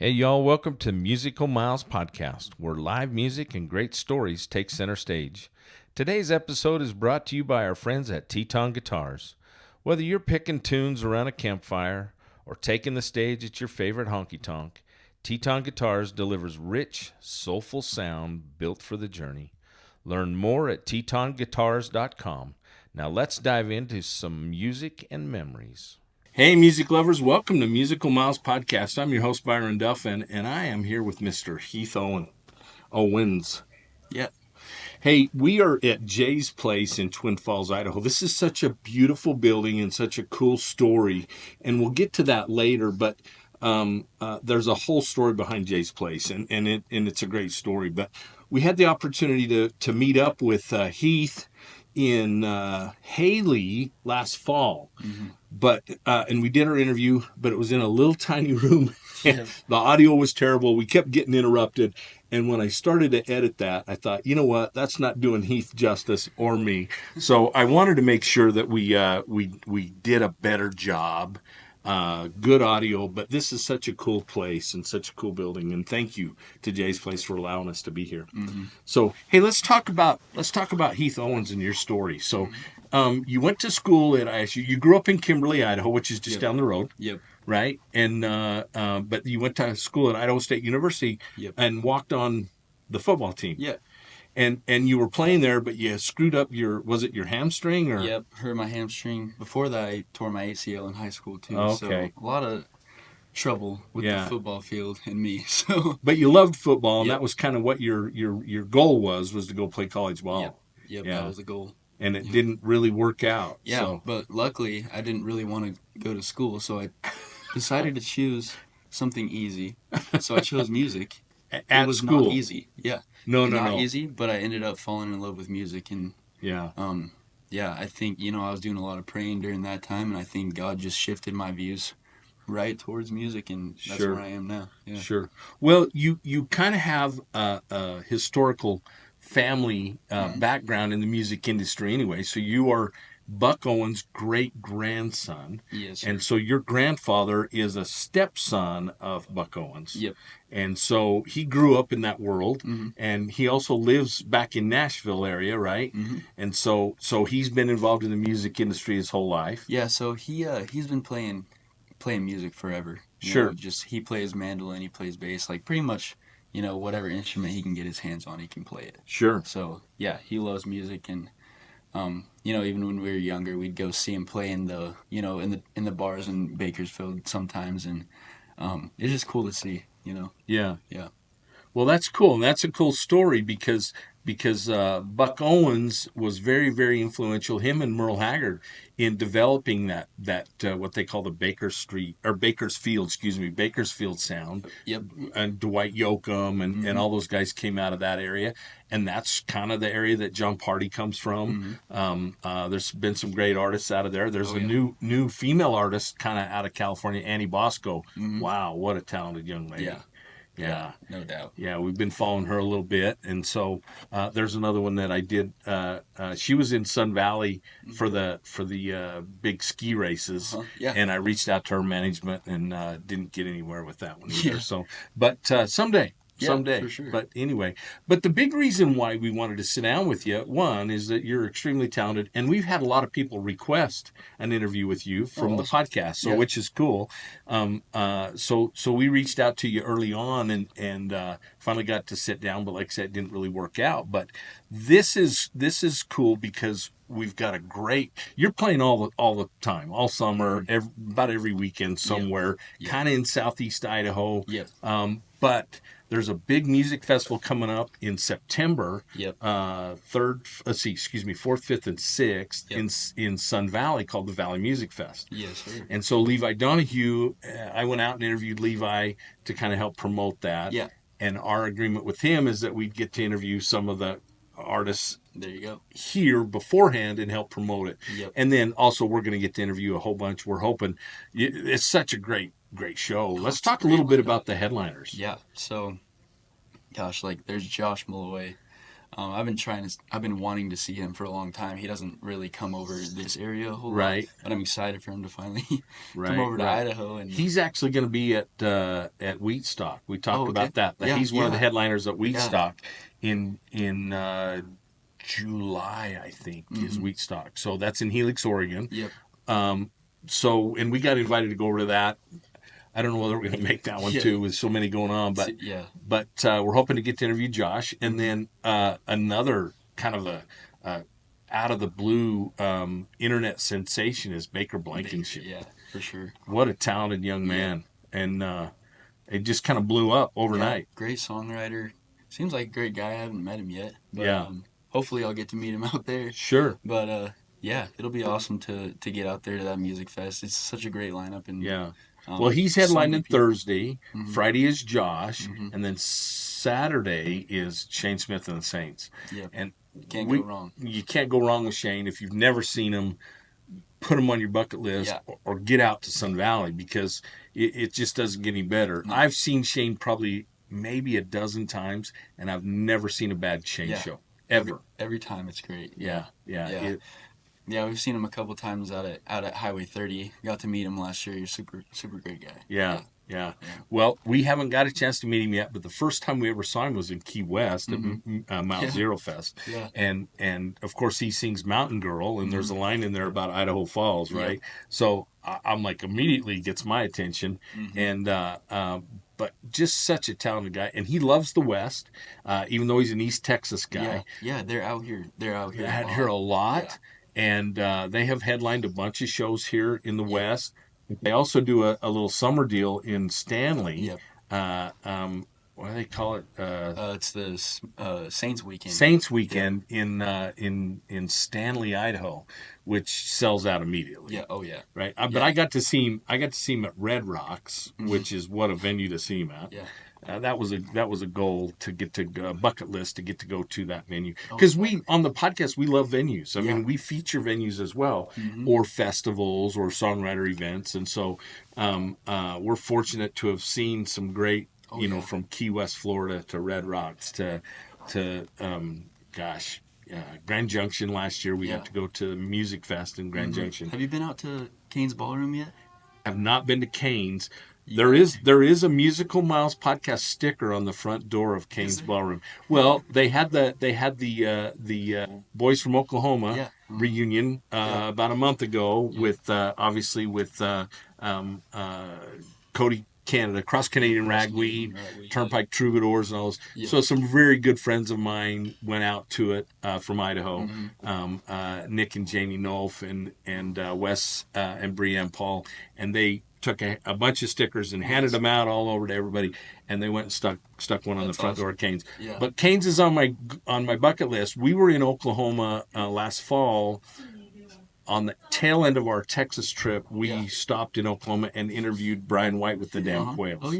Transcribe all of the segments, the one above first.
Hey, y'all, welcome to Musical Miles Podcast, where live music and great stories take center stage. Today's episode is brought to you by our friends at TETON Guitars. Whether you're picking tunes around a campfire or taking the stage at your favorite honky-tonk, TETON Guitars delivers rich, soulful sound built for the journey. Learn more at tetonguitars.com. Now let's dive into some music and memories. Hey, music lovers, welcome to Musical Miles Podcast. I'm your host, Byron Duffin, and I am here with Mr. Heath Owens. Yeah. Hey, we are at Jay's Place in Twin Falls, Idaho. This is such a beautiful building and such a cool story, and we'll get to that later, but there's a whole story behind Jay's Place, and it's a great story. But we had the opportunity to meet up with Heath in Haley last fall. Mm-hmm. But and we did our interview, but it was in a little tiny room. Yeah. The audio was terrible. We kept getting interrupted. And when I started to edit that, I thought, you know what? That's not doing Heath justice or me. So I wanted to make sure that we did a better job. Good audio, but this is such a cool place and such a cool building. And thank you to Jay's Place for allowing us to be here. Mm-hmm. So hey, let's talk about Heath Owens and your story. So. You went to school at ISU. You grew up in Kimberly, Idaho, which is just down the road. Yep. Right? And but you went to school at Idaho State University. Yep. And walked on the football team. Yeah. And you were playing there, but you screwed up was it your hamstring or? Yep. Hurt my hamstring. Before that, I tore my ACL in high school too. Okay. So a lot of trouble with the football field and me. So. But you loved football, and Yep. that was kind of what your goal was to go play college ball. Yep. Yeah. That was the goal. And it didn't really work out. Yeah, so. But luckily, I didn't really want to go to school, so I decided to choose something easy. So I chose music. At it was school. not easy. Yeah. Not easy, but I ended up falling in love with music. And yeah. I think, I was doing a lot of praying during that time, and I think God just shifted my views right towards music, and that's where I am now. Yeah. Sure. Well, you kind of have a historical family background in the music industry anyway. So you are Buck Owens' great-grandson. Yes, sir. And so your grandfather is a stepson of Buck Owens. Yep. And so he grew up in that world, Mm-hmm. and he also lives back in Nashville area, right? Mm-hmm. And so he's been involved in the music industry his whole life. Yeah, so he's been playing music forever. Sure. He plays mandolin, he plays bass, like pretty much, whatever instrument he can get his hands on, he can play it. Sure. So, yeah, he loves music, and even when we were younger, we'd go see him play in the, in the bars in Bakersfield sometimes, and it's just cool to see, Yeah. Yeah. Well, that's cool. And that's a cool story because Buck Owens was very, very influential, him and Merle Haggard, in developing that what they call the Bakersfield sound. Yep. And Dwight Yoakam and all those guys came out of that area. And that's kind of the area that John Party comes from. Mm-hmm. There's been some great artists out of there. There's new female artist kind of out of California, Annie Bosco. Mm-hmm. Wow, what a talented young lady. Yeah, no doubt. Yeah, we've been following her a little bit, and so there's another one that I did. She was in Sun Valley for the big ski races, Yeah. and I reached out to her management and didn't get anywhere with that one either. Yeah. So, but someday. For sure. But anyway, but the big reason why we wanted to sit down with you, one, is that you're extremely talented, and we've had a lot of people request an interview with you from the podcast, so which is cool. So we reached out to you early on and finally got to sit down, but like I said, it didn't really work out. But this is cool because we've got a great. You're playing all the time, all summer, about every weekend somewhere, kind of in southeast Idaho. Yep. But there's a big music festival coming up in September. Yep. 4th, 5th, and 6th in Sun Valley called the Valley Music Fest. Yes, sir. And so Levi Donahue, I went out and interviewed Levi to kind of help promote that. Yeah. And our agreement with him is that we'd get to interview some of the artists there you go here beforehand and help promote it. Yep. And then also we're going to get to interview a whole bunch. We're hoping it's such a great show. Let's talk a little bit about the headliners. Yeah. So, gosh, there's Josh Mulloway. I've been wanting to see him for a long time. He doesn't really come over this area a whole lot, Right. but I'm excited for him to finally come Right, over to right. Idaho. And He's actually going to be at Wheatstock. We talked oh, okay, about that. yeah, He's one of the yeah, headliners at yeah. Wheatstock in July, I think, is Wheatstock. So that's in Helix, Oregon. Yep. So, and we got invited to go over to that. I don't know whether we're going to make that one Yeah. too, with so many going on, Yeah. but we're hoping to get to interview Josh, and then another kind of a out of the blue internet sensation is Baker Blankenship. Yeah, for sure. What a talented young man, and it just kind of blew up overnight. Yeah, great songwriter. Seems like a great guy. I haven't met him yet, but Yeah. hopefully I'll get to meet him out there. Sure. But yeah, it'll be awesome to get out there to that music fest. It's such a great lineup, and Yeah. Well, he's so headlining many people. Thursday. Friday is Josh, and then Saturday is Shane Smith and the Saints. Yeah, And can't go wrong. You can't go wrong with Shane. If you've never seen him, put him on your bucket list, Yeah. or get out to Sun Valley, because it just doesn't get any better. No. I've seen Shane probably maybe a dozen times, and I've never seen a bad Shane Yeah. show ever. Every time it's great. Yeah. Yeah, we've seen him a couple times out at Highway 30. Got to meet him last year. He's super great guy. Yeah. Well, we haven't got a chance to meet him yet, but the first time we ever saw him was in Key West at Mount Zero Fest. Yeah. And of course he sings Mountain Girl, and there's a line in there about Idaho Falls, right? So I'm like, immediately gets my attention, and but just such a talented guy, and he loves the West, even though he's an East Texas guy. Yeah, they're out here. They're out here. Here a lot. Yeah. And they have headlined a bunch of shows here in the West. They also do a little summer deal in Stanley. Yep. What do they call it? It's the Saints weekend. Saints weekend in Stanley, Idaho, which sells out immediately. Yeah. Oh yeah. Right. But I got to see him. I got to see him at Red Rocks, which is what a venue to see him at. Yeah. That was a goal to get to bucket list to get to go to that venue, because we on the podcast we love venues. I mean, we feature venues as well, or festivals or songwriter events, and so we're fortunate to have seen some great, from Key West, Florida to Red Rocks to Grand Junction. Last year we got to go to Music Fest in Grand Junction. Have you been out to Kane's Ballroom yet? I've not been to Kane's. There is a Musical Miles podcast sticker on the front door of Kane's Ballroom. Well, they had the Boys from Oklahoma reunion about a month ago with obviously with Cody Canada, Cross Canadian Ragweed, Turnpike Troubadours, and all those. Yeah. So some very good friends of mine went out to it from Idaho. Nick and Jamie Nolf and Wes and Brianne Paul, and they took a bunch of stickers and handed them out all over to everybody, and they went and stuck one on the front door of Cane's. Yeah. But Cane's is on my bucket list. We were in Oklahoma last fall. On the tail end of our Texas trip, we stopped in Oklahoma and interviewed Brian White with the Damn Quails. Oh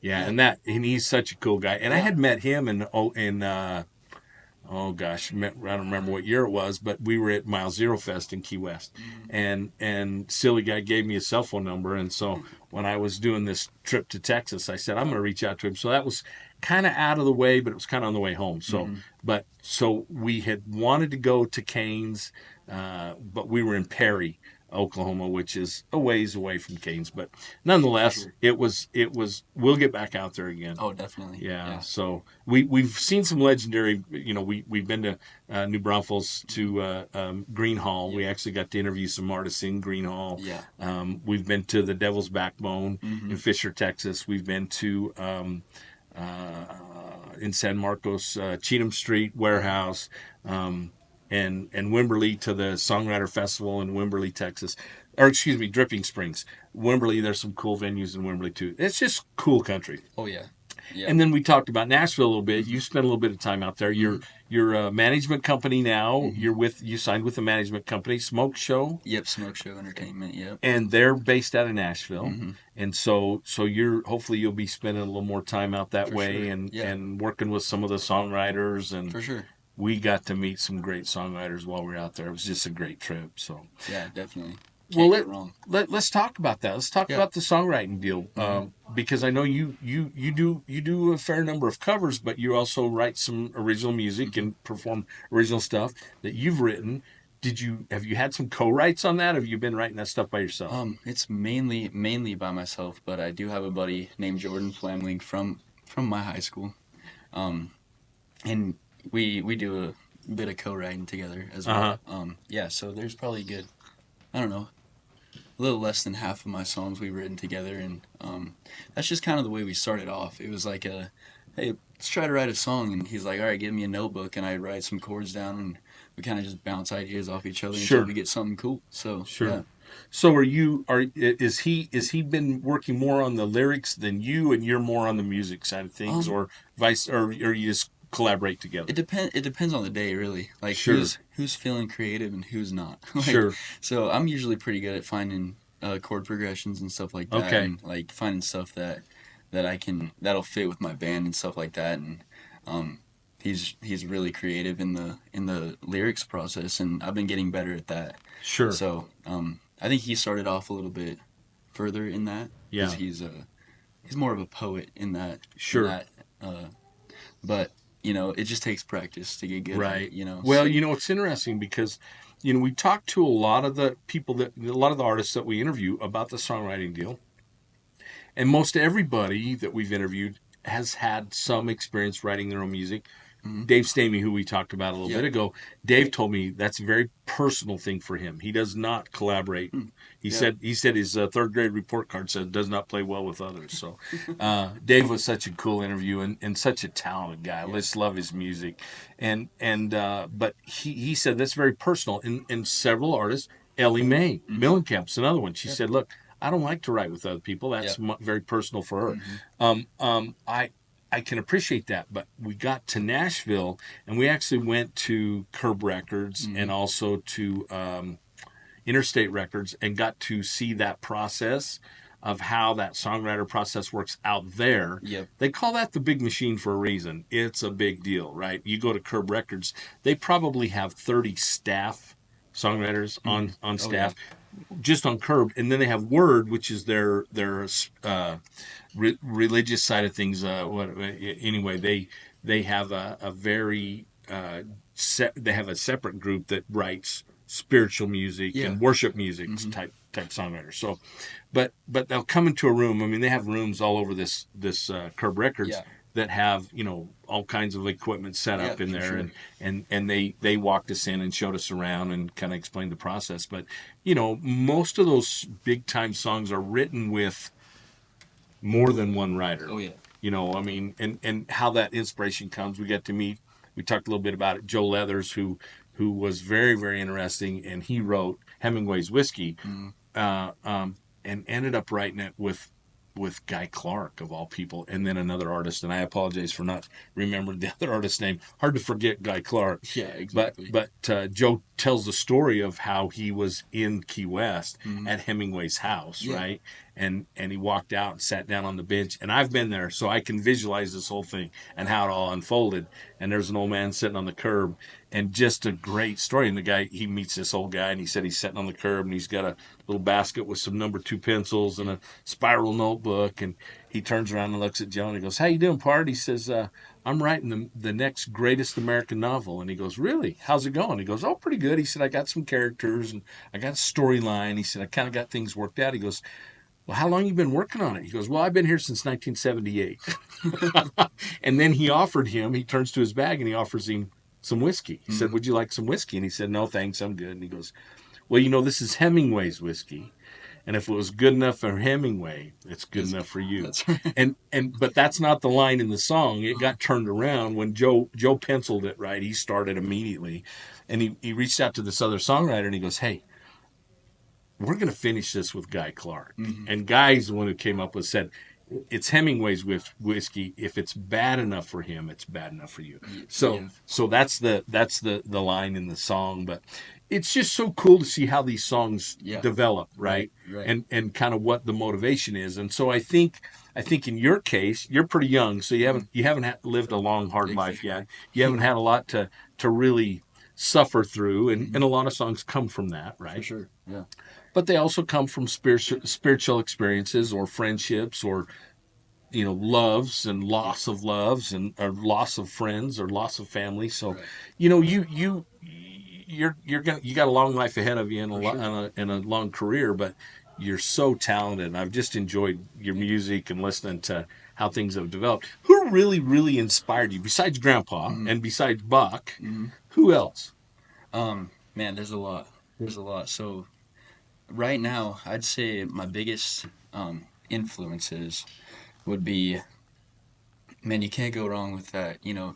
yeah. And he's such a cool guy. And I had met him in oh gosh, I don't remember what year it was, but we were at Mile Zero Fest in Key West, and silly guy gave me a cell phone number, and so when I was doing this trip to Texas, I said I'm going to reach out to him. So that was kind of out of the way, but it was kind of on the way home. So, so we had wanted to go to Cane's, but we were in Perry, Oklahoma, which is a ways away from Cane's, but nonetheless, it was. We'll get back out there again. Oh, definitely. Yeah. So we've seen some legendary. We've been to New Braunfels, to Green Hall. We actually got to interview some artists in Green Hall. Yeah. We've been to the Devil's Backbone in Fisher, Texas. We've been to in San Marcos, Cheatham Street Warehouse. And Wimberley, to the Songwriter Festival in Wimberley, Texas. Or excuse me, Dripping Springs. Wimberley, there's some cool venues in Wimberley too. It's just cool country. Oh yeah. Yeah. And then we talked about Nashville a little bit. You spent a little bit of time out there. You're a management company now. You signed with a management company, Smoke Show. Yep, Smoke Show Entertainment. Yep. And they're based out of Nashville. And so hopefully you'll be spending a little more time out that way, and working with some of the songwriters. And for sure. We got to meet some great songwriters while we were out there. It was just a great trip. So yeah, definitely. Can't go wrong. Let's talk about that. Let's talk Yeah. about the songwriting deal, because I know you do a fair number of covers, but you also write some original music and perform original stuff that you've written. Have you had some co-writes on that? Have you been writing that stuff by yourself? It's mainly by myself, but I do have a buddy named Jordan Flamling from my high school, and we do a bit of co-writing together as well. Yeah, so there's probably a good, I don't know, a little less than half of my songs we've written together, and that's just kind of the way we started off. It was like hey, let's try to write a song, and he's like, all right, give me a notebook, and I write some chords down, and we kind of just bounce ideas off each other until we get something cool. So Sure. yeah. So is he been working more on the lyrics than you, and you're more on the music side of things, or vice, or you just collaborate together? It depends on the day, really. Like Sure. who's feeling creative and who's not. Like, Sure. So I'm usually pretty good at finding chord progressions and stuff like that, Okay. and like finding stuff that'll fit with my band and stuff like that. And he's really creative in the lyrics process, and I've been getting better at that. Sure. So I think he started off a little bit further in that. Yeah. He's more of a poet in that. Sure. In that, but it just takes practice to get good at it, Well, it's interesting because, we talk to a lot of the artists that we interview about the songwriting deal. And most everybody that we've interviewed has had some experience writing their own music. Dave Stamey, who we talked about a little bit ago, Dave told me that's a very personal thing for him. He does not collaborate. He said his third grade report card said does not play well with others. So Dave was such a cool interview and such a talented guy. I just love his music. But he said that's very personal. And several artists, Ellie Mae Millencamp's another one. She said, look, I don't like to write with other people. That's very personal for her. I can appreciate that, but we got to Nashville and we actually went to Curb Records and also to Interstate Records and got to see that process of how that songwriter process works out there. Yep. They call that the big machine for a reason. It's a big deal, right? You go to Curb Records, they probably have 30 staff songwriters on staff. Just on Curb, and then they have Word, which is their religious side of things. Anyway, they have a very they have a separate group that writes spiritual music and worship music type songwriters. So, but they'll come into a room. I mean, they have rooms all over this Curb Records that have all kinds of equipment set up in there, sure. and they walked us in and showed us around and kind of explained the process. But most of those big time songs are written with more than one writer. Oh yeah. I mean, and how that inspiration comes. We talked a little bit about it. Joe Leathers, who was very, very interesting, and he wrote Hemingway's Whiskey, and ended up writing it with Guy Clark, of all people, and then another artist. And I apologize for not remembering the other artist's name. Hard to forget Guy Clark. Yeah, exactly. But Joe tells the story of how he was in Key West at Hemingway's house, right? And he walked out and sat down on the bench. And I've been there, so I can visualize this whole thing and how it all unfolded. And there's an old man sitting on the curb, and just a great story. And the guy, he meets this old guy, and he said he's sitting on the curb, and he's got a little basket with some number 2 pencils and a spiral notebook. And he turns around and looks at Joe, and he goes, "How you doing, Pard?" He says, "I'm writing the next greatest American novel." And he goes, "Really? How's it going?" He goes, "Oh, pretty good." He said, "I got some characters, and I got a storyline." He said, "I kind of got things worked out." He goes, "Well, how long you been working on it?" He goes, "Well, I've been here since 1978. And then he turns to his bag and he offers him some whiskey. He said, "Would you like some whiskey?" And he said, "No, thanks, I'm good." And he goes, "Well, this is Hemingway's whiskey. And if it was good enough for Hemingway, it's good enough for you." That's right. But that's not the line in the song. It got turned around when Joe penciled it, right? He started immediately. And he reached out to this other songwriter and he goes, "Hey, we're going to finish this with Guy Clark." And Guy's the one who came up with said, "It's Hemingway's whiskey. If it's bad enough for him, it's bad enough for you." So that's the line in the song. But it's just so cool to see how these songs develop, right? And kind of what the motivation is. And so I think in your case, you're pretty young, so you haven't lived a long, hard life yet. You haven't had a lot to really suffer through, and a lot of songs come from that, right? For sure. Yeah. but they also come from spiritual experiences or friendships or loves and loss of loves and or loss of friends or loss of family. So, Right. you got a long life ahead of you and For sure. and a long career, but you're so talented. I've just enjoyed your music and listening to how things have developed. Who really, really inspired you besides Grandpa and besides Buck? Who else? Man, there's a lot. There's a lot. So right now, I'd say my biggest influences would be, man, you can't go wrong with that. You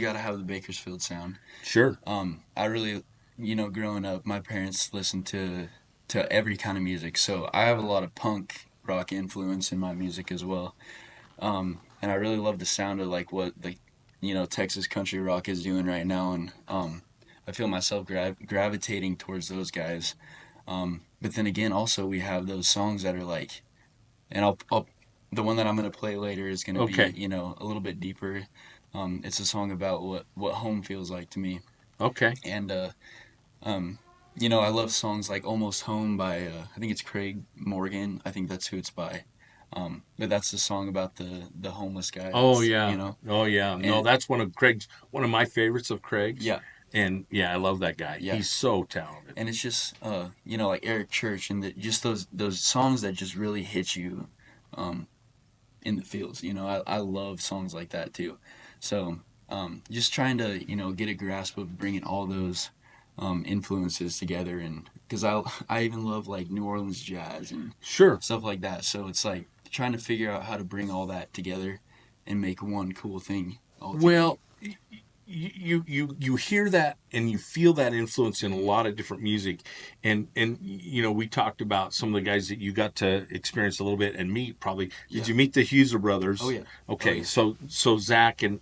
got to have the Bakersfield sound. Sure. I really, growing up, my parents listened to every kind of music, so I have a lot of punk rock influence in my music as well. And I really love the sound of like what Texas country rock is doing right now, and I feel myself gravitating towards those guys. But then again, also we have those songs that are like, and I'll the one that I'm gonna play later is gonna Okay. be a little bit deeper. It's a song about what home feels like to me, Okay. and I love songs like "Almost Home" by I think it's Craig Morgan. I think that's who it's by. But that's the song about the homeless guy. Oh yeah. Oh yeah. No, And that's one of my favorites of Craig's. yeah, And yeah, I love that guy. yeah. He's so talented. And it's just like Eric Church and just those songs that just really hit you um, in the feels. I love songs like that too. So just trying to get a grasp of bringing all those influences together, and because I even love like New Orleans jazz and Sure. stuff like that. So it's like trying to figure out how to bring all that together and make one cool thing. Well, you hear that and you feel that influence in a lot of different music, and we talked about some of the guys that you got to experience a little bit and meet. Probably did you meet the Huser brothers? Oh yeah. Okay, Oh, yeah. so Zach and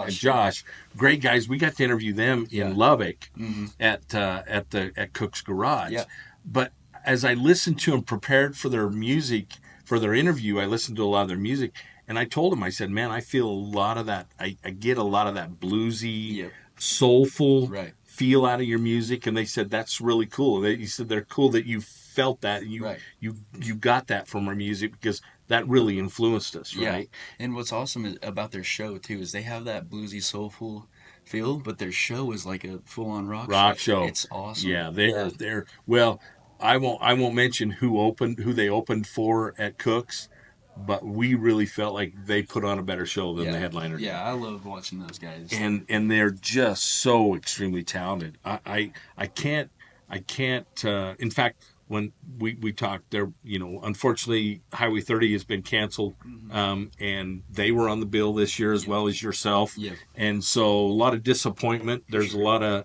Josh, great guys. We got to interview them in Lubbock at Cook's Garage. Yeah. But as I listened to them, prepared for their music for their interview, I listened to a lot of their music. And I told him, I said, man, I feel a lot of that. I get a lot of that bluesy, soulful feel out of your music. And they said, that's really cool. He said, they're cool that you felt that. You got that from our music because that really influenced us, right? Yeah. And what's awesome about their show, too, is they have that bluesy, soulful feel, but their show is like a full-on rock show. It's awesome. Yeah, they're well, I won't mention who they opened for at Cook's. But we really felt like they put on a better show than the headliner did. Yeah, I love watching those guys. And they're just so extremely talented. I can't. In fact, when we talked, there, unfortunately, Highway 30 has been canceled, and they were on the bill this year as well as yourself. Yeah. And so a lot of disappointment. There's a lot of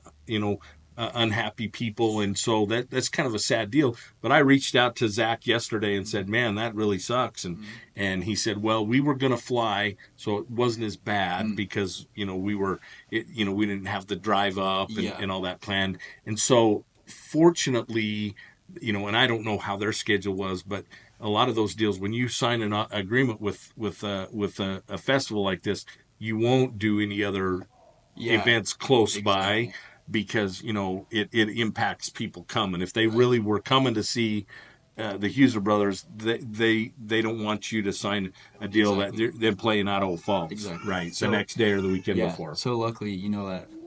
unhappy people, and so that's kind of a sad deal. But I reached out to Zach yesterday and said, man, that really sucks. And he said, well, we were going to fly, so it wasn't as bad because we didn't have the drive up and all that planned. And so fortunately, and I don't know how their schedule was, but a lot of those deals, when you sign an agreement with a festival like this, you won't do any other events close by, because it impacts people coming. If they really were coming to see the Huser brothers, they don't want you to sign a deal that they're playing Idaho Falls, right? So, the next day or the weekend before. So luckily,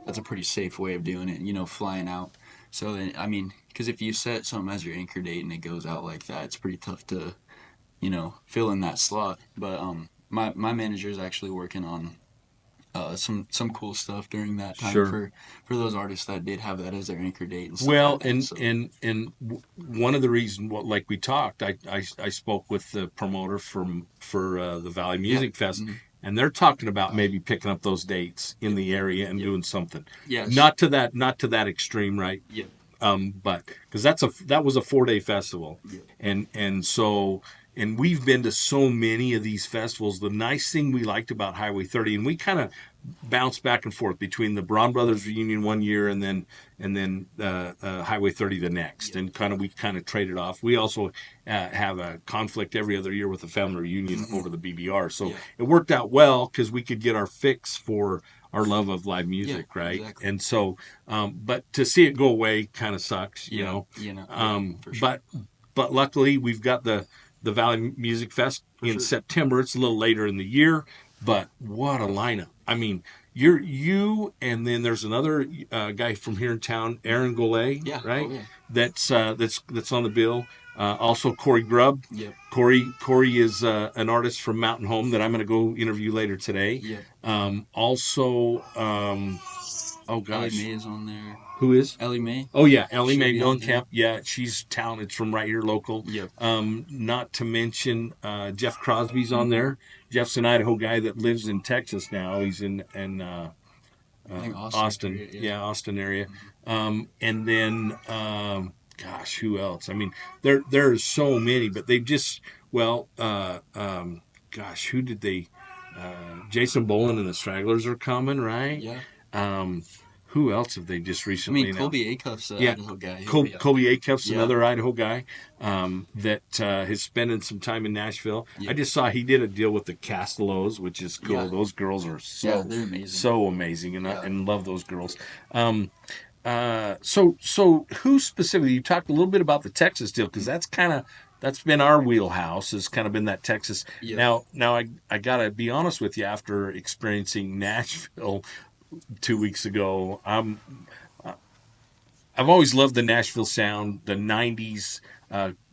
that's a pretty safe way of doing it. Flying out. So then, I mean, because if you set something as your anchor date and it goes out like that, it's pretty tough to fill in that slot. But my manager is actually working on some cool stuff during that time for those artists that did have that as their anchor date. And stuff like that, and one of the reasons, like we talked, I spoke with the promoter for the Valley Music Fest, and they're talking about maybe picking up those dates in the area and doing something. Yeah, not to that extreme, right? Yeah. But because that was a 4-day festival, and so and we've been to so many of these festivals. The nice thing we liked about Highway 30, and we kind of bounce back and forth between the Braun Brothers reunion one year and then Highway 30 the next, and we kind of traded off. We also have a conflict every other year with the family reunion over the BBR, so it worked out well because we could get our fix for our love of live music, right? Exactly. And so, but to see it go away kind of sucks, you know. For sure. But luckily we've got the Valley Music Fest in September. It's a little later in the year, but what a lineup! I mean, you and then there's another guy from here in town, Aaron Golay, right? Oh, yeah. That's on the bill. Also Corey Grubb. Yep. Corey is an artist from Mountain Home that I'm going to go interview later today. Yep. Also, oh gosh, Ellie Mae is on there. Who is? Ellie Mae. Oh yeah, Ellie Mae Mellencamp. Yeah, she's talented from right here local. Yep. Not to mention Jeff Crosby's on there. Jeff's an Idaho guy that lives in Texas now. He's in Austin. Area, yeah, Austin area. And then gosh, who else? I mean, there are so many, but they just gosh, who did they? Jason Boland and the Stragglers are coming, right? Yeah. Who else have they just recently? I mean, Colby Acuff's an Idaho guy. Colby Acuff's another Idaho guy that is spending some time in Nashville. Yep. I just saw he did a deal with the Castellos, which is cool. Yeah. Those girls are they're amazing. So amazing, and I love those girls. So who specifically? You talked a little bit about the Texas deal because that's been our wheelhouse. Has kind of been that Texas. Yep. Now I gotta be honest with you. After experiencing Nashville 2 weeks ago, I've always loved the Nashville sound, the '90s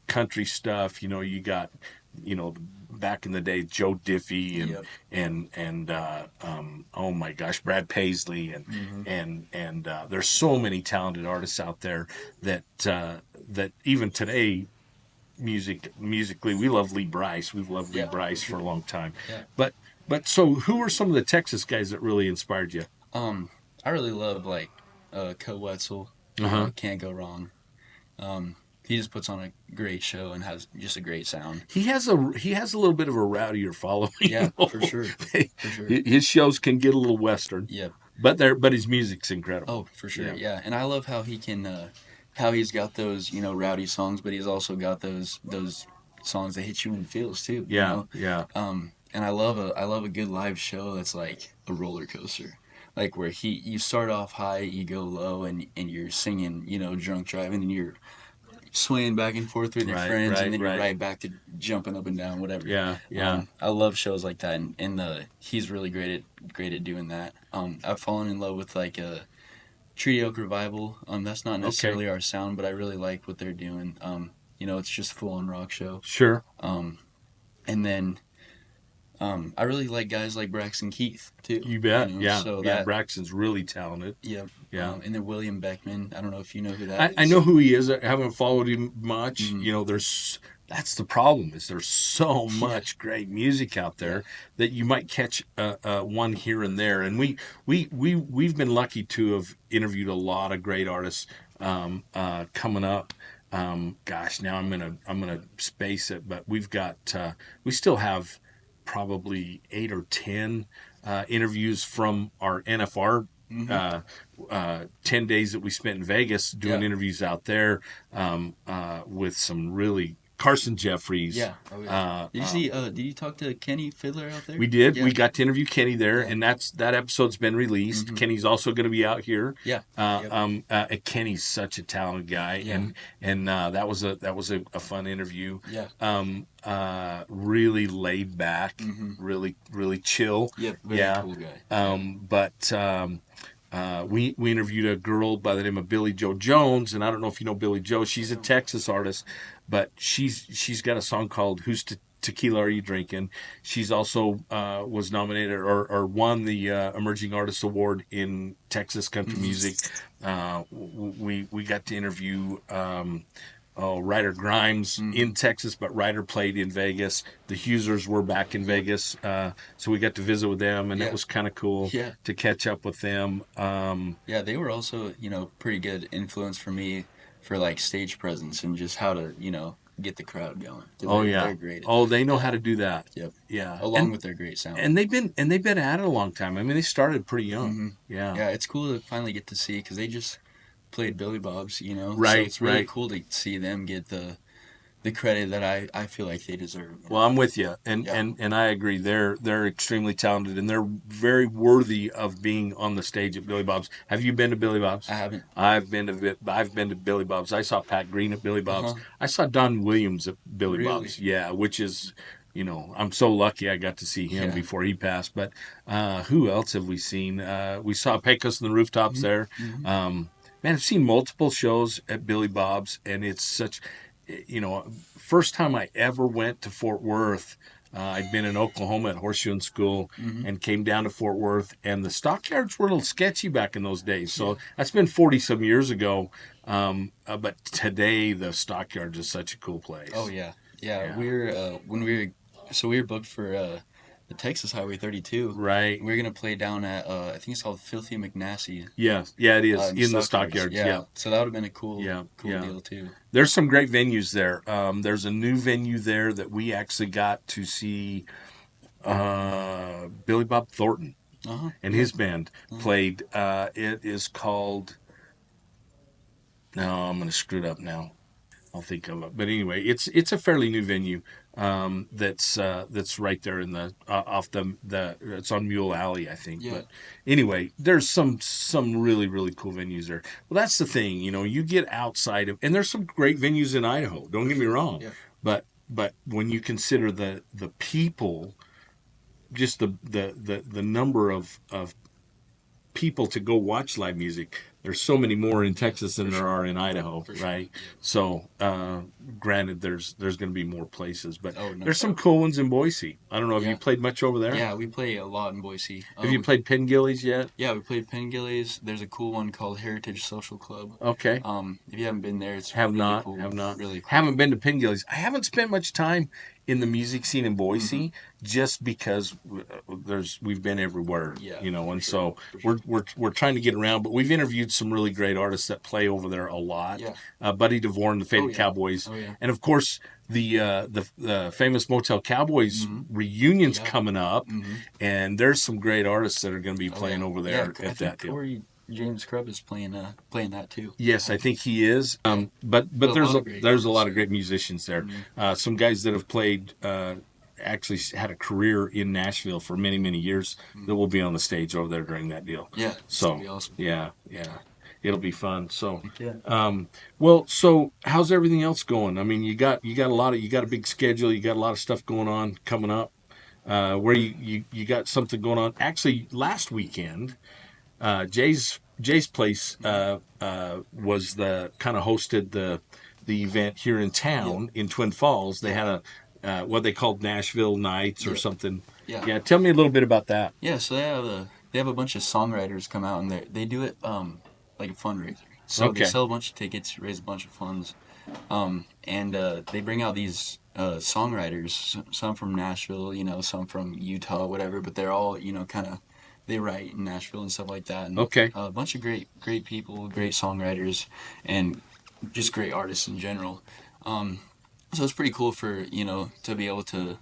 country stuff. You know, you got, back in the day, Joe Diffie and oh my gosh, Brad Paisley and there's so many talented artists out there that even today, musically, we love Lee Bryce. We've loved Lee Bryce for a long time. Yeah. But so who are some of the Texas guys that really inspired you? I really love Co Wetzel. Can't go wrong. He just puts on a great show and has just a great sound. He has a little bit of a rowdier following. Yeah, for sure. His shows can get a little Western. Yeah. But his music's incredible. Oh, for sure. Yeah. And I love how he can how he's got those, rowdy songs, but he's also got those songs that hit you in the feels too. Yeah. Yeah. And I love a good live show that's like a roller coaster. Like where you start off high, you go low, and you're singing, drunk driving, and you're swaying back and forth with your friends, and then you're right back to jumping up and down, whatever. Yeah, yeah. I love shows like that, and he's really great at doing that. I've fallen in love with like a Treaty Oak Revival. That's not necessarily our sound, but I really like what they're doing. It's just full on rock show. Sure. And then. I really like guys like Braxton Keith too. You bet. So Braxton's really talented. Yeah. Yeah. And then William Beckman. I don't know if you know who that is. I know who he is. I haven't followed him much. Mm-hmm. That's the problem is there's so much great music out there that you might catch one here and there. And we've been lucky to have interviewed a lot of great artists coming up. Now I'm gonna space it, but we still have probably 8 or 10 interviews from our NFR 10 days that we spent in Vegas doing interviews out there with some really Carson Jeffries. Yeah. Oh, yeah. Did you talk to Kenny Fiddler out there? We did. Yeah. We got to interview Kenny there, and that episode's been released. Mm-hmm. Kenny's also going to be out here. Yeah. Kenny's such a talented guy, and that was a fun interview. Yeah. Really laid back, really really chill. Yeah. Very cool guy. We interviewed a girl by the name of Billy Joe Jones, and I don't know if you know Billy Joe. She's a Texas artist, but she's got a song called "Whose Tequila Are You Drinking?" She's also was nominated or won the Emerging Artist Award in Texas country music. We got to interview Ryder Grimes in Texas, but Ryder played in Vegas. The Husers were back in Vegas, so we got to visit with them, and it was kind of cool to catch up with them. They were also, pretty good influence for me for like stage presence and just how to, get the crowd going. Oh yeah. They're great at Oh, that. they know Yeah. how to do that. Yep. Yeah. Along with their great sound. And they've been at it a long time. I mean, they started pretty young. hmm Yeah. Yeah, it's cool to finally get to see because they just played Billy Bob's, So Right, it's really right. cool to see them get the credit that I feel like they deserve. Well, I'm with you, and Yeah. and I agree. They're extremely talented, and they're very worthy of being on the stage at Billy Bob's. Have you been to Billy Bob's? I haven't. I've been to Billy Bob's. I saw Pat Green at Billy Uh Bob's. huh. I saw Don Williams at Billy Really? Bob's. Yeah, which is, I'm so lucky I got to see him Yeah. before he passed. But who else have we seen? We saw Pecos and the Rooftops hmm there. hmm Man, I've seen multiple shows at Billy Bob's, and it's such, first time I ever went to Fort Worth. I'd been in Oklahoma at Horseshoe School hmm and came down to Fort Worth, and the stockyards were a little sketchy back in those days. Yeah. So that's been 40 some years ago. But today, the stockyards is such a cool place. Oh yeah. Yeah. Yeah. We were booked for the Texas Highway 32. Right. We were gonna play down at I think it's called Filthy McNasty. Yeah. Yeah, it is. In the Stockyards. stockyards. Yeah. Yeah. So that would have been a cool Yeah. Yeah. deal too. There's some great venues there. There's a new venue there that we actually got to see Billy Bob Thornton Uh huh. and Yeah. his band played. It is called. No, I'm going to screw it up now. I'll think of it. But anyway, it's a fairly new venue that's right there in the off the it's on Mule Alley, I think. Yeah. But anyway, there's some really really cool venues there. Well, that's the thing, you get outside of, and there's some great venues in Idaho. Don't get me wrong, Yeah. but when you consider the people, just the number of people to go watch live music. There's so many more in Texas than there are in Idaho, For sure. right? Yeah. So, granted, there's going to be more places, but Oh, no there's some doubt. cool ones in Boise. I don't know. Have Yeah. you played much over there? Yeah, we play a lot in Boise. Have you played Pengillies yet? Yeah, we played Pengillies. There's a cool one called Heritage Social Club. Okay. If you haven't been there, it's Have really not. cool. Have not. Really cool. Haven't been to Pengillies. I haven't spent much time in the music scene in Boise just because we've been everywhere, Yeah, and for so sure. we're trying to get around. But we've interviewed some really great artists that play over there a lot. Yeah. Buddy DeVore and the Faded yeah. Cowboys, Oh yeah. and of course the famous Motel Cowboys reunions Yeah. coming up, and there's some great artists that are going to be Oh, playing yeah. over Yeah, there I at think that deal. Corey James Crubb is playing that too. Yes, I think he is. But Well, a there's lot of great there's a lot artists. of great musicians there. Some guys that have played, actually had a career in Nashville for many many years that will be on the stage over there during that deal. Yeah. So That'd be awesome. yeah, it'll be fun. So Yeah. well, so how's everything else going? I mean, you got a big schedule. You got a lot of stuff going on coming up. Where you got something going on. Actually, last weekend, Jay's place was the kind of hosted the event here in town in Twin Falls. They had a what they called Nashville Nights or something. Yeah. Yeah, tell me a little bit about that. Yeah. So they have a bunch of songwriters come out and they do it like a fundraiser. So Okay. they sell a bunch of tickets, raise a bunch of funds, and they bring out these songwriters. Some from Nashville, some from Utah, whatever. But they're all kind of they write in Nashville and stuff like that. And Okay. a bunch of great people, great songwriters, and just great artists in general. So it's pretty cool for to be able to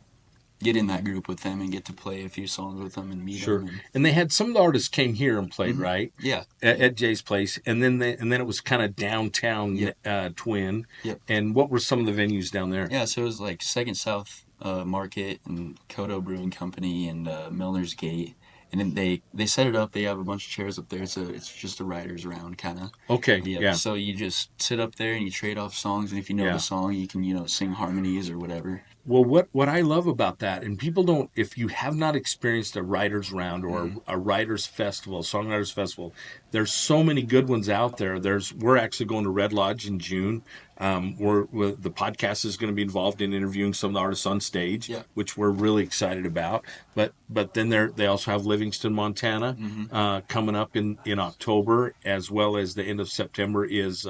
get in that group with them and get to play a few songs with them and meet Sure. them. And they had some of the artists came here and played, right? Yeah. At Jay's place, and then it was kind of downtown Twin. Yep. And what were some of the venues down there? Yeah, so it was like Second South Market and Kodo Brewing Company and Milner's Gate. And then they set it up. They have a bunch of chairs up there. So it's just a writer's round kind of. Okay. Yeah. Yeah. So you just sit up there and you trade off songs. And if you know Yeah. the song, you can, sing harmonies or whatever. Well, what I love about that, and people don't, if you have not experienced a writer's round or a writer's festival, songwriters festival, there's so many good ones out there. We're actually going to Red Lodge in June. The podcast is going to be involved in interviewing some of the artists on stage, Yeah. which we're really excited about. But then they also have Livingston, Montana, coming up in October, as well as the end of September is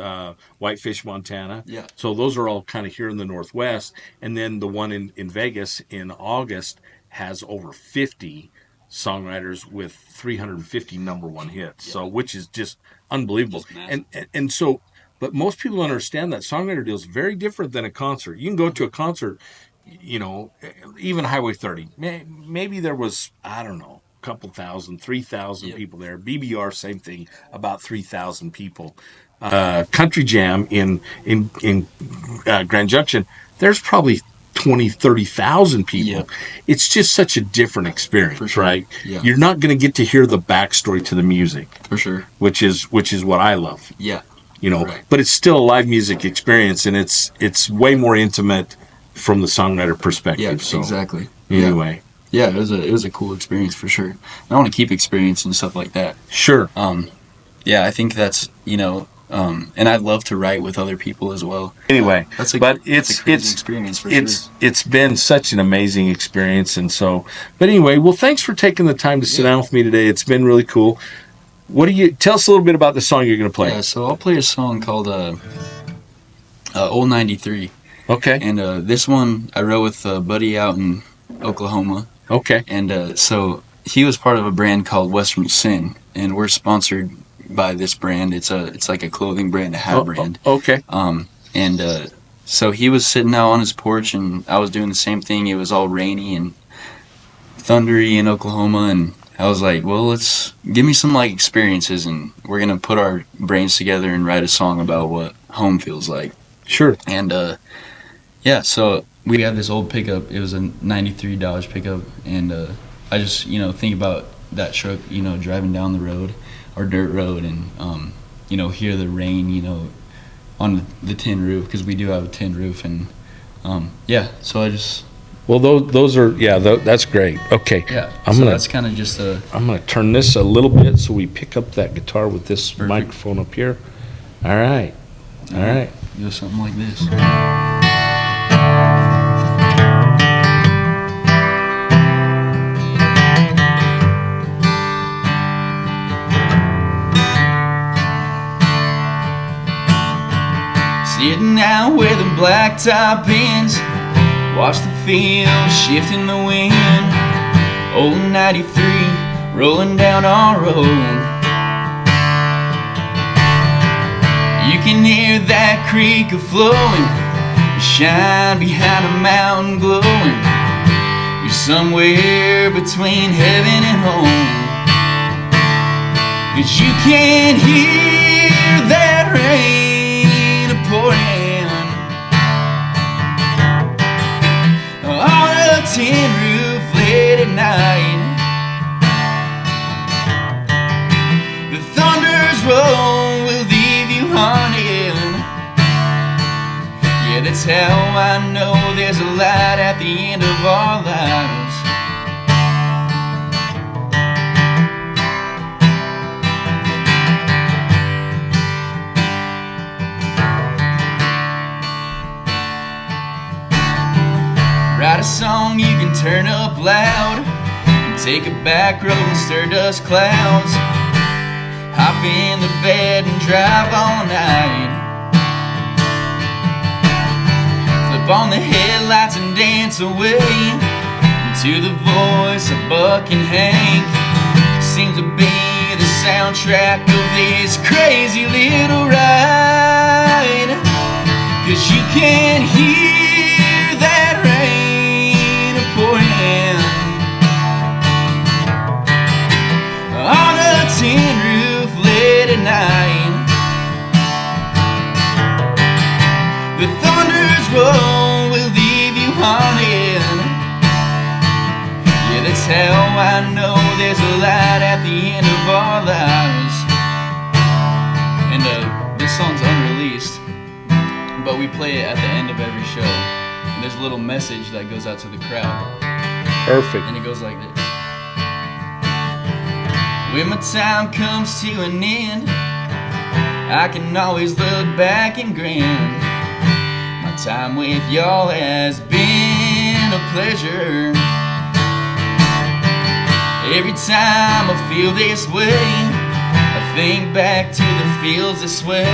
Whitefish, Montana. Yeah. So those are all kind of here in the Northwest. And then the one in Vegas in August has over 50 songwriters with 350 number one hits. So which is just unbelievable. Just massive. And so But most people don't understand that songwriter deal is very different than a concert. You can go to a concert, you know, even Highway 30. Maybe there was, I don't know, a couple thousand, 3,000 people there. BBR, same thing, about 3,000 people. Country Jam in Grand Junction, there's probably 20, 30,000 people. Yeah. It's just such a different experience, sure. right? Yeah. You're not going to get to hear the backstory to the music. For sure. Which is what I love. Yeah. You know, right. But it's still a live music experience, and it's way more intimate from the songwriter perspective. Yeah, so, exactly. Anyway. Yeah, it was a cool experience for sure. I want to keep experiencing stuff like that. Sure. Yeah, I think that's, you know, and I'd love to write with other people as well. Anyway, that's a crazy experience for sure. It's been such an amazing experience, and so. But anyway, well, thanks for taking the time to sit down with me today. It's been really cool. Tell us a little bit about the song you're going to play? Yeah, so I'll play a song called Old 93. Okay. And this one I wrote with a buddy out in Oklahoma. Okay. And so he was part of a brand called Western Sin, and we're sponsored by this brand. It's like a clothing brand, a hat brand. Okay. So he was sitting out on his porch, and I was doing the same thing. It was all rainy and thundery in Oklahoma, and I was like, well, let's give me some like experiences, and we're gonna put our brains together and write a song about what home feels like. Sure. And yeah, so we had this old pickup. It was a '93 Dodge pickup, and I just think about that truck, driving down the road, or dirt road, and hear the rain, on the tin roof, because we do have a tin roof, and yeah. So I just. Well, those are that's great. Okay. Yeah. That's kind of just a. I'm gonna turn this a little bit so we pick up that guitar with this Perfect. microphone up here. All right. Do something like this. Sitting out where the blacktop ends, watch the field shift in the wind. Old 93 rolling down our road. You can hear that creek a-flowing, shine behind a mountain glowing. You're somewhere between heaven and home, 'cause you can hear that rain a-pouring on a tin roof late at night. The thunders roll will leave you haunted. Yeah, that's how I know there's a light at the end of our lives. Write a song you can turn up loud, and take a back road and stir dust clouds. Hop in the bed and drive all night. Flip on the headlights and dance away to the voice of Buck and Hank. Seems to be the soundtrack of this crazy little ride. 'Cause you can hear that rain pouring on a tin roof late at night. The thunders roll will leave you haunted. Yeah, that's how I know there's a light at the end of our lives. And this song's unreleased, but we play it at the end of every show. And there's a little message that goes out to the crowd. Perfect. And it goes like this. When my time comes to an end, I can always look back and grin. My time with y'all has been a pleasure. Every time I feel this way, I think back to the fields that sway,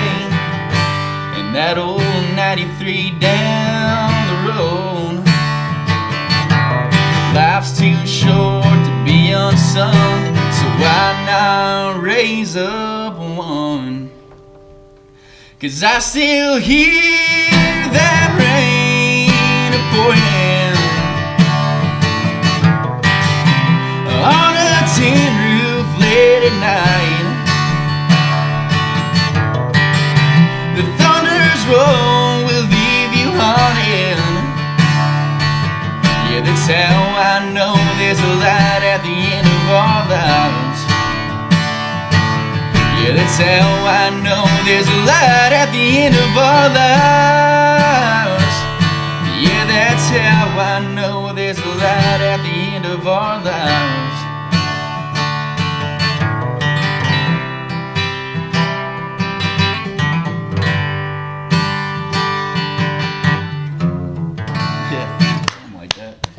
and that old 93 down the road. Life's too short to be unsung, so why not raise up one 'Cause I still hear that rain pouring on a tin roof late at night. The thunder's roll will leave you haunted. Yeah, that's how I know there's a light at the end of our lives. Yeah, that's how I know there's a light at the end of our lives. Yeah, that's how I know there's a light at the end of our lives.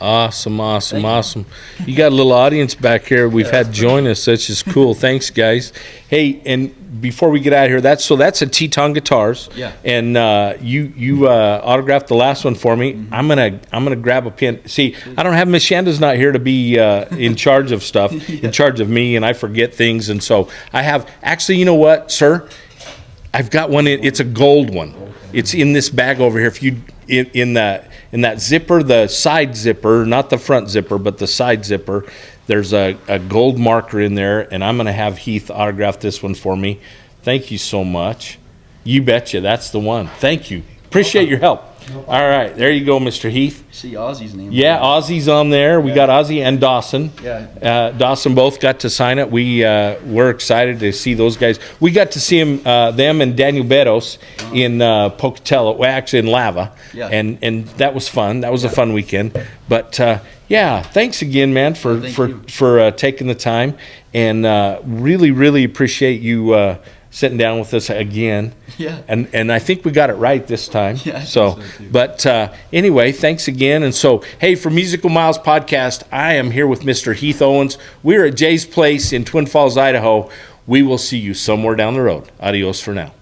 Awesome. You got a little audience back here we've had join us. That's just cool. Thanks, guys. Hey, and before we get out of here, that's a TETON Guitars. Yeah. And you autographed the last one for me. Mm-hmm. I'm gonna grab a pen. See, I don't have Miss Shanda's not here to be in charge of stuff, in charge of me, and I forget things, and so I have. Actually, you know what, sir? I've got one. It's a gold one. It's in this bag over here. If you in that zipper, the side zipper, not the front zipper, but the side zipper, there's a gold marker in there, and I'm going to have Heath autograph this one for me. Thank you so much. You betcha. That's the one. Thank you. Appreciate your help. All right. There you go, Mr. Heath. See Ozzy's name. Yeah, Ozzy's on there. We got Ozzy and Dawson. Yeah. Dawson both got to sign it. We're excited to see those guys. We got to see them and Daniel Bedos in Pocatello, well, actually in Lava. Yeah. And that was fun. That was a fun weekend. But yeah, thanks again, man, for taking the time, and really, really appreciate you sitting down with us again. Yeah. And I think we got it right this time. Yeah, I think so too. But anyway, thanks again. And so, hey, for Musical Miles Podcast, I am here with Mr. Heath Owens. We're at Jay's Place in Twin Falls, Idaho. We will see you somewhere down the road. Adios for now.